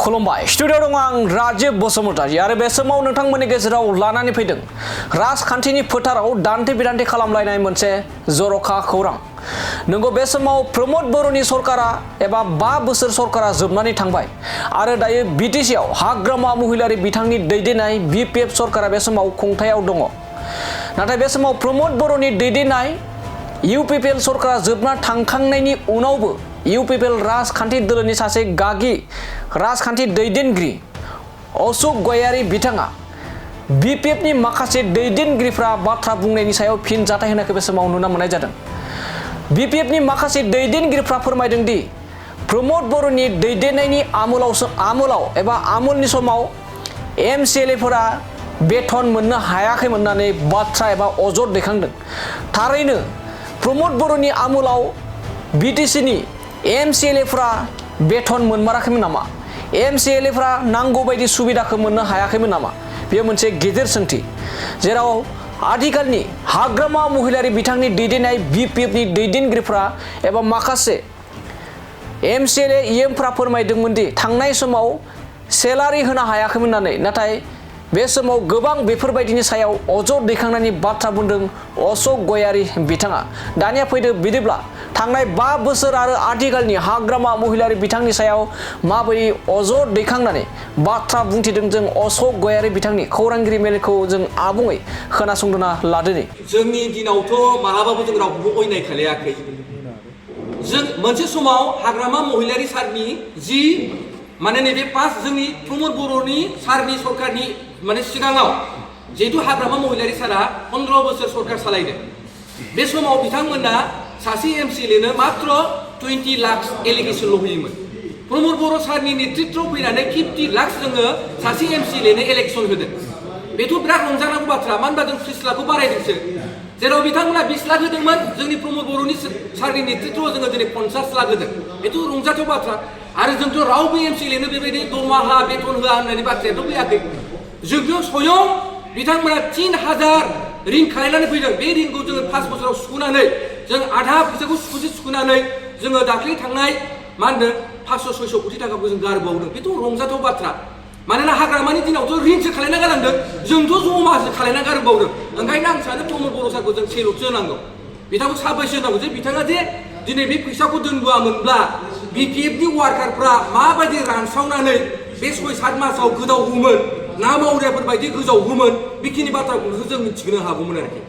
खुलुमबाय स्टुडिअ दं आं राजीव बसुमतारी आरो बे समाव नोंथांमोननि गेजेराव लानानै फैदों राजखान्थिनि फोथाराव दान्थे बिदान्थे खालामलायनाय मोनसे जर'खा खौरां। नंगौ बे समाव प्रमोद बर'नि सरकारा एबा 5 बोसोर सरकारा जोबनानै थांबाय आरो दायो बिटिसिआव हाग्रामा महिलारी बिथांनि दैदेननाय बिपिएफ सरकारा बे समाव खुंथायाव दङ। नाथाय बे समाव प्रमोद बर'नि दैदेननाय इउपिपिएल सरकारा जोबना थांखांनायनि उनावबो इउपिपिएल राजखान्थि दोलोनि सासे गागि राजखान्थि दैदेनगिरि अशोक गयारी बिथाङा बिपिएफनि माखासे दैदेनगिरिफ्रा बाथ्रा बुंनायनि सायाव फिन जाथाय होनायखौ बे समाव नुनो मोननाय जादों। बिपिएफनि माखासे दैदेनगिरिफ्रा फोरमायदों दि प्रमोद बर'नि दैदेननायनि आमोलाव एबा आमोलनि समाव एमसिएलएफोरा बेथन मोननो हायाखैमोन होननानै बाथ्रा एबा अजद दैखांदों। थारैनो प्रमोद बर'नि आमोलाव बिटिसिनि एमसिएलएफ्रा बेथन मोनमाराखैमोन नामा? एमसिएलएफ्रा नांगौ बायदि सुबिदाखौ मोननो हायाखैमोन नामा? बेयो मोनसे गेदेर सोंथि, जेराव आथिखालनि हाग्रामा महिलारी बिथांनि दैदेननाय बिपिएफनि दैदेनगिरिफ्रा एबा माखासे एमसिएलए इएमफ्रा फोरमायदोंमोन दि थांनाय समाव सेलारि होनो हायाखैमोन होननानै। नाथाय बे समाव गोबां बेफोरबायदिनि सायाव अजद दैखांनायनि बाथ्रा बुंदों अशोक गयारी बिथाङा। दानिया फैदो बिदिब्ला थांनाय 5 बोसोर आरो आथिखालनि हाग्रामा महिलारी बिथांनि सायाव माबोरै अजद दैखांनानै बाथ्रा बुंथिदों जों अशोक गयारी बिथांनि खौरांगिरि मेलखौ जों आबुङै खोनासंना लादोनि। जोंनि दिनावथ' मालाबाबो जों रावखौबो अयनाय खालायाखै। जों मोनसे समाव हाग्रामा महिलारी सारनि जि माने नैबे जोंनि प्रमोद बर'नि सारनि सरकारनि माने सिगाङाव जिहेतु हाग्रामा महिलारी सारा 15 बोसोर सरकार सालायदों। बे समाव बिथांमोना सासे एमसिएलएनो मात्र 20 लाख एलिगेसन होयोमोन। प्रमोद बर' सारनि नेतृत्व फैनानै 50 लाख जोङो सासे एमसिएलएनो इलेक्सन होदों। बेथ' बिराद रंजानांगौ बाथ्रा, मानो होनबा जों 30 लाखखौ बारायदोंसो। जेराव बिथांमोना 20 लाख होदोंमोन, जोंनि प्रमोद बर'नि सारनि नेतृत्वआव जोङो दिनै 50 लाख होदों। बेथ' रंजाथाव बाथ्रा। आरो जोंथ' रावबो एमसिएलएनो बेबायदि दरमाहा बेथन होआ होननानै बाथ्रायाथ' फैयाखै। जोंथ' स्वयं बिथांमोना 3000 रिन खालायनानै फैदों। बे रिनखौ जोङो 5 बोसोराव सुख'नानै जों आधा फैसाखौ सुख'नानै जोङो दाख्लै थांनाय मा होनदों 500-600 कोटि थाखाखौ जों गारबावदों। बेथ' रंजाथाव बाथ्रा। मानोना हाग्रामानि दिनावथ' रिनसो खालायना गालांदों, जोंथ' जमासो खालायना गारबावदों। ओंखायनो आं सानो प्रमोद बर' सारखौ जों सेलुटसो होनांगौ। बिथांखौ साबायखर होनांगौ जे बिथाङा जे दिनै बे फैसाखौ दोनबोआमोनब्ला बिपिएफनि वार्कारफ्रा माबायदि रानसावनानै बे 6-7 मासाव गोदावगौमोन, ना मावग्राफोर बायदि गोजावगौमोन, बेखिनि बाथ्राखौ जों मिथिनो हागौमोन आरोखि।